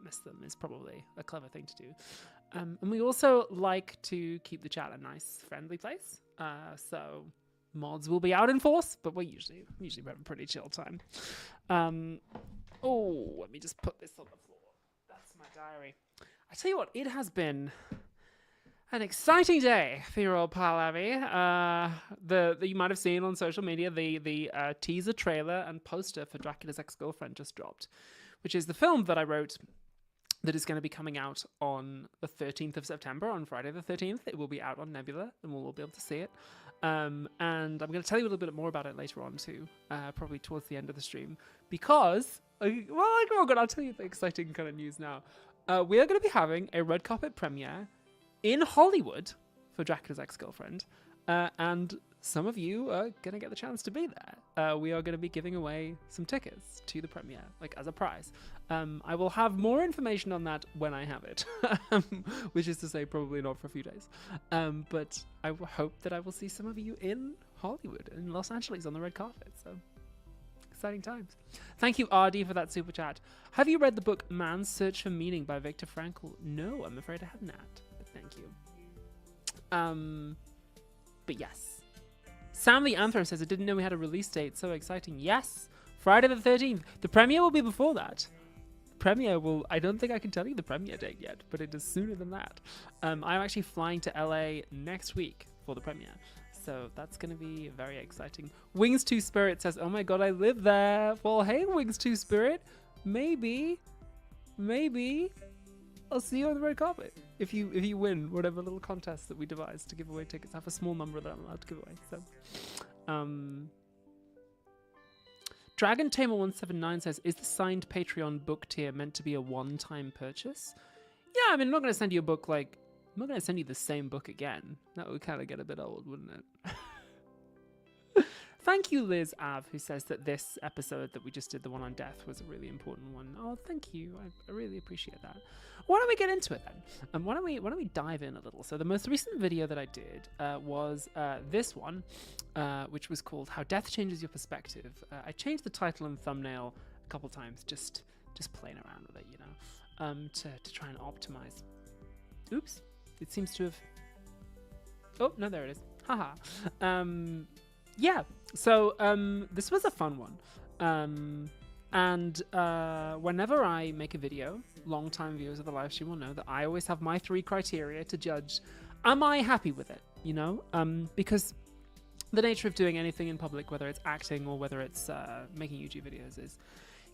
miss them is probably a clever thing to do. And we also like to keep the chat a nice, friendly place. So mods will be out in force, but we usually have a pretty chill time. Let me just put this on the floor. That's my diary. I tell you what, it has been an exciting day for your old pal Abby. You might have seen on social media the teaser trailer and poster for Dracula's Ex-Girlfriend just dropped, which is the film that I wrote that is going to be coming out on the 13th of September, on Friday the 13th. It will be out on Nebula, and we'll all be able to see it. And I'm going to tell you a little bit more about it later on too, probably towards the end of the stream, because, I'll tell you the exciting kind of news now. We are going to be having a red carpet premiere in Hollywood for Dracula's Ex-Girlfriend, and some of you are going to get the chance to be there. We are going to be giving away some tickets to the premiere, like as a prize. I will have more information on that when I have it, which is to say probably not for a few days. But I hope that I will see some of you in Hollywood, in Los Angeles on the red carpet. So exciting times. Thank you, RD, for that super chat. Have you read the book Man's Search for Meaning by Viktor Frankl? No, I'm afraid I have not. But thank you. But yes. Sam the Anthro says, I didn't know we had a release date. So exciting. Yes. Friday the 13th. The premiere will be before that. I don't think I can tell you the premiere date yet, but it is sooner than that. I'm actually flying to LA next week for the premiere. So that's going to be very exciting. Wings 2 Spirit says, oh my god, I live there. Well, hey, Wings 2 Spirit. Maybe I'll see you on the red carpet. If you win whatever little contest that we devise to give away tickets. I have a small number that I'm allowed to give away. So, Dragon Tamer 179 says, is the signed Patreon book tier meant to be a one-time purchase? Yeah, I mean, I'm not going to send you a book I'm not going to send you the same book again. That would kind of get a bit old, wouldn't it? Thank you, Liz Av, who says that this episode that we just did, the one on death, was a really important one. Oh, thank you. I really appreciate that. Why don't we get into it then? Why don't we dive in a little? So the most recent video that I did was this one, which was called "How Death Changes Your Perspective." I changed the title and thumbnail a couple times, just playing around with it, you know, to try and optimize. Oops, it seems to have. Oh no, there it is. Haha. Yeah, so this was a fun one. And whenever I make a video, long-time viewers of the live stream will know that I always have my 3 criteria to judge, am I happy with it, you know? Because the nature of doing anything in public, whether it's acting or whether it's making YouTube videos, is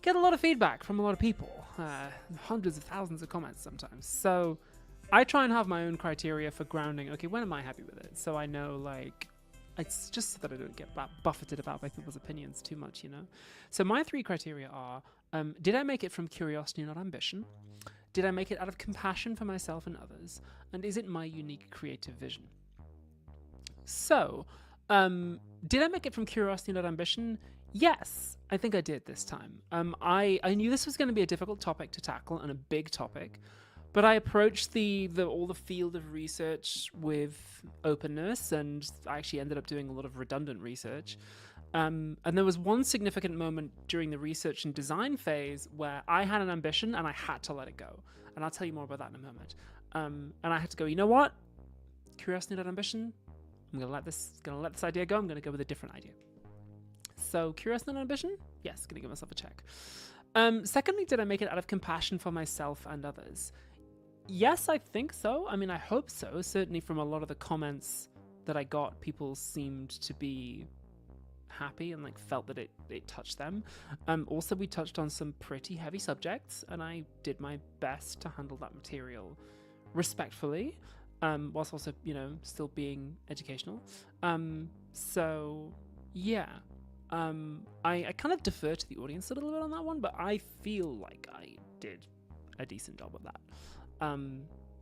get a lot of feedback from a lot of people, hundreds of thousands of comments sometimes. So I try and have my own criteria for grounding. Okay, when am I happy with it? So I know, like, it's just so that I don't get buffeted about by people's opinions too much, you know? So my 3 criteria are, did I make it from curiosity, not ambition? Did I make it out of compassion for myself and others? And is it my unique creative vision? So, did I make it from curiosity, not ambition? Yes, I think I did this time. I knew this was going to be a difficult topic to tackle and a big topic, but I approached all the field of research with openness, and I actually ended up doing a lot of redundant research. And there was one significant moment during the research and design phase where I had an ambition and I had to let it go. And I'll tell you more about that in a moment. And I had to go, you know what? Curiosity, not ambition. I'm gonna let this idea go. I'm gonna go with a different idea. So curiosity, not ambition? Yes, gonna give myself a check. Secondly, did I make it out of compassion for myself and others? Yes, I think so. I mean, I hope so. Certainly from a lot of the comments that I got, people seemed to be happy and like felt that it touched them. Also, we touched on some pretty heavy subjects, and I did my best to handle that material respectfully, whilst also, you know, still being educational. So yeah, I kind of defer to the audience a little bit on that one, but I feel like I did a decent job of that.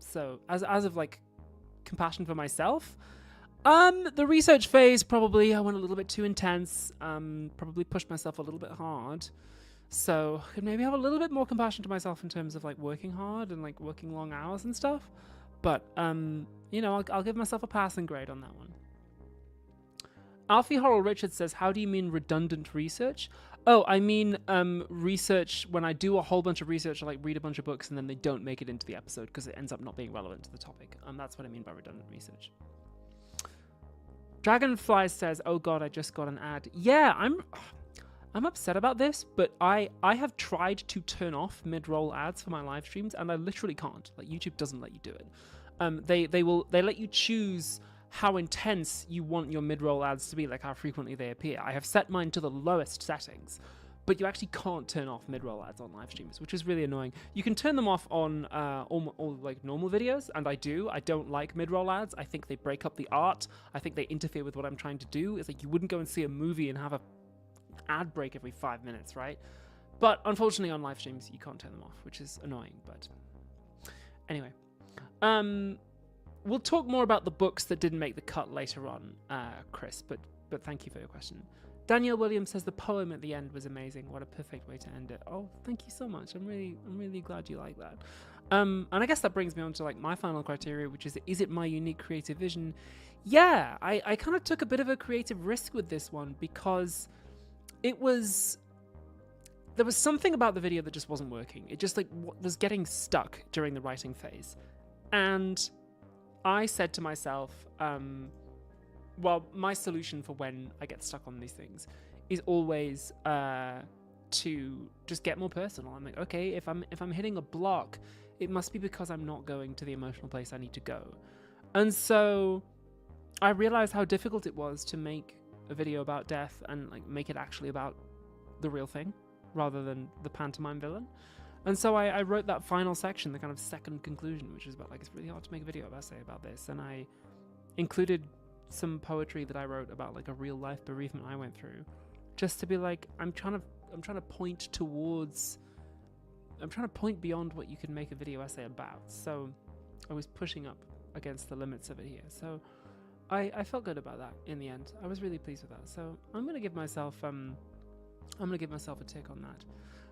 So as of like compassion for myself, the research phase probably I went a little bit too intense, probably pushed myself a little bit hard. So could maybe have a little bit more compassion to myself in terms of like working hard and like working long hours and stuff. But you know, I'll give myself a passing grade on that one. Alfie Horrell Richard says, how do you mean redundant research? Oh, I mean research when I do a whole bunch of research, I like read a bunch of books and then they don't make it into the episode because it ends up not being relevant to the topic. That's what I mean by redundant research. Dragonfly says, oh god, I just got an ad. Yeah, I'm upset about this, but I have tried to turn off mid-roll ads for my live streams and I literally can't. Like, YouTube doesn't let you do it. They let you choose how intense you want your mid-roll ads to be, like how frequently they appear. I have set mine to the lowest settings, but you actually can't turn off mid-roll ads on live streams, which is really annoying. You can turn them off on all like normal videos, and I do. I don't like mid-roll ads. I think they break up the art. I think they interfere with what I'm trying to do. It's like you wouldn't go and see a movie and have a ad break every 5 minutes, right? But unfortunately on live streams you can't turn them off, which is annoying. But anyway, we'll talk more about the books that didn't make the cut later on, Chris, but thank you for your question. Danielle Williams says the poem at the end was amazing. What a perfect way to end it. Oh, thank you so much. I'm really glad you like that. And I guess that brings me on to like my final criteria, which is it my unique creative vision? Yeah, I kind of took a bit of a creative risk with this one because there was something about the video that just wasn't working. It just like was getting stuck during the writing phase. And I said to myself, well, my solution for when I get stuck on these things is always to just get more personal. I'm like, okay, if I'm hitting a block, it must be because I'm not going to the emotional place I need to go. And so I realized how difficult it was to make a video about death and like make it actually about the real thing rather than the pantomime villain. And so I wrote that final section, the kind of second conclusion, which is about like, it's really hard to make a video essay about this. And I included some poetry that I wrote about like a real life bereavement I went through, just to be like, I'm trying to point beyond what you can make a video essay about. So I was pushing up against the limits of it here. So I felt good about that in the end. I was really pleased with that. So I'm gonna give myself a tick on that.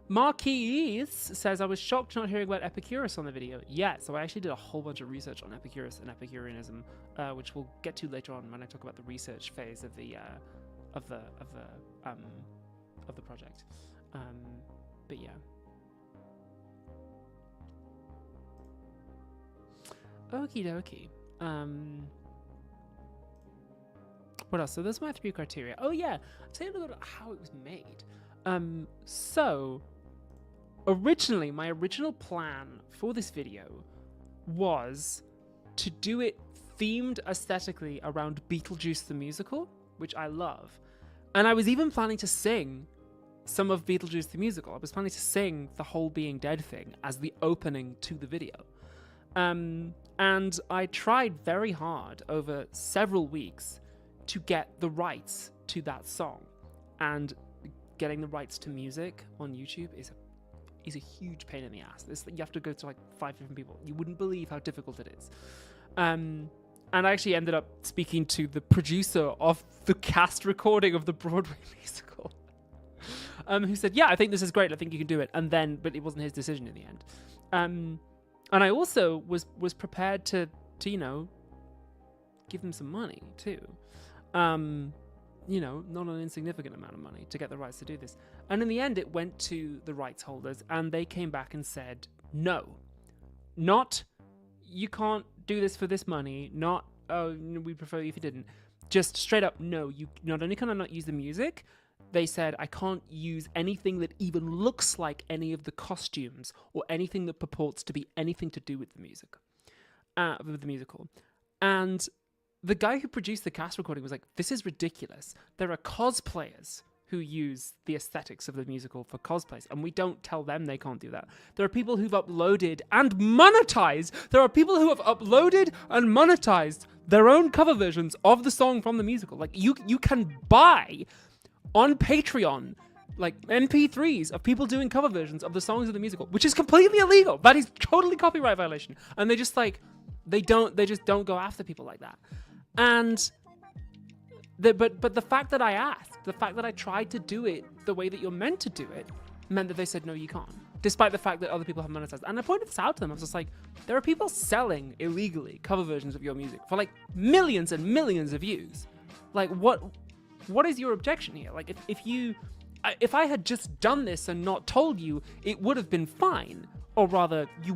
Marquise says, I was shocked not hearing about Epicurus on the video. Yeah, so I actually did a whole bunch of research on Epicurus and Epicureanism, which we'll get to later on when I talk about the research phase of the project. But yeah. Okie dokie. What else? So those are my 3 criteria. Oh yeah, I'll tell you a little bit about how it was made. So originally, my original plan for this video was to do it themed aesthetically around Beetlejuice the musical, which I love. And I was even planning to sing some of Beetlejuice the musical. I was planning to sing the whole Being Dead thing as the opening to the video. And I tried very hard over several weeks to get the rights to that song. And getting the rights to music on YouTube is a huge pain in the ass. You have to go to like 5 different people. You wouldn't believe how difficult it is. And I actually ended up speaking to the producer of the cast recording of the Broadway musical, who said, yeah, I think this is great. I think you can do it. But it wasn't his decision in the end. And I also was prepared to give them some money too. Not an insignificant amount of money to get the rights to do this. And in the end, it went to the rights holders and they came back and said, no, not, you can't do this for this money. Not, oh, we prefer you if you didn't. Just straight up, no, you not only can I not use the music, they said I can't use anything that even looks like any of the costumes or anything that purports to be anything to do with the music, with the musical. And the guy who produced the cast recording was like, this is ridiculous. There are cosplayers who use the aesthetics of the musical for cosplays, and we don't tell them they can't do that. There are people who've uploaded and monetized. There are people who have uploaded and monetized their own cover versions of the song from the musical. Like, you can buy on Patreon like MP3s of people doing cover versions of the songs of the musical, which is completely illegal. That is totally copyright violation. And they just just don't go after people like that. And but the fact that I asked, the fact that I tried to do it the way that you're meant to do it, meant that they said, no, you can't. Despite the fact that other people have monetized. And I pointed this out to them. I was just like, there are people selling illegally cover versions of your music for like millions and millions of views. Like, what what is your objection here? Like, if I had just done this and not told you, it would have been fine. Or rather, you